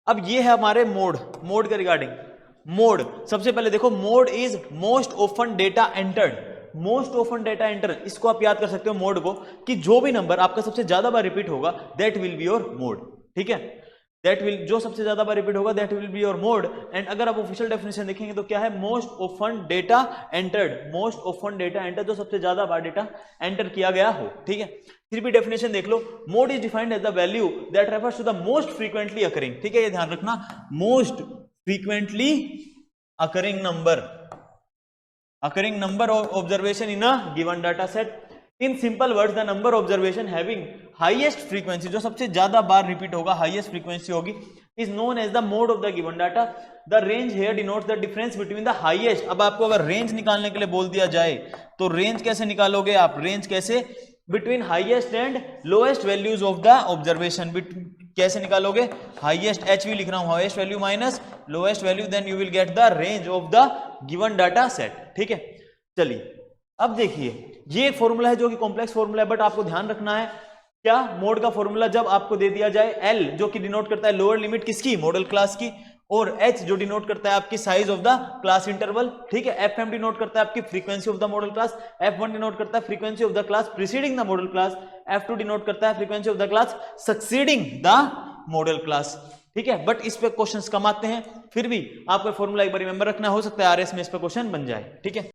अब ये है हमारे मोड, मोड के रिगार्डिंग। मोड, सबसे पहले देखो, mode is most often data entered. Most often data enter, इसको आप याद कर सकते हो मोड को, कि जो भी नंबर आपका सबसे ज्यादा बार रिपीट होगा that will be your mode. ठीक है, दैट विल, जो सबसे ज्यादा बार रिपीट होगा that will be your mode. And अगर आप ऑफिशियल डेफिनेशन देखेंगे तो क्या है, most often data entered. Most often data enter, जो सबसे ज्यादा बार डेटा एंटर किया गया हो। ठीक है, फिर भी डेफिनेशन देख लो, mode is defined as the value that refers to the most frequently occurring. ठीक है, ये ध्यान रखना, most frequently occurring number, occurring number of observation in a given data set. In simple words, the number observation having highest frequency, जो सबसे ज्यादा बार repeat होगा, highest frequency होगी, is known as the mode of the given data. The range here denotes the difference between the highest. अब आपको अगर range निकालने के लिए बोल दिया जाए तो रेंज कैसे निकालोगे आप, रेंज कैसे, between highest and lowest values of the observation. कैसे निकालोगे, हाईएस्ट एच वी लिख रहा हूं, highest value minus lowest value, then you will get the range of the given data set. ठीक है, चलिए अब देखिए, ये एक फॉर्मूला है जो कि कॉम्प्लेक्स फॉर्मूला है, बट आपको ध्यान रखना है क्या, मोड का फॉर्मूला जब आपको दे दिया जाए एल, जो कि डिनोट करता है लोअर लिमिट किसकी, मॉडल क्लास की, और एच जो डिनोट करता है आपकी size of the class interval. ठीक है, एफ एम डिनोट करता है आपकी frequency of the model class, F one denote करता है frequency of the class preceding the model class, F two denote करता है frequency of the class succeeding the model class. ठीक है, बट इस पे क्वेश्चंस कम आते हैं, फिर भी आपको फॉर्मूला एक बार रिमेंबर रखना, हो सकता है आरएस में इस पे क्वेश्चन बन जाए। ठीक है।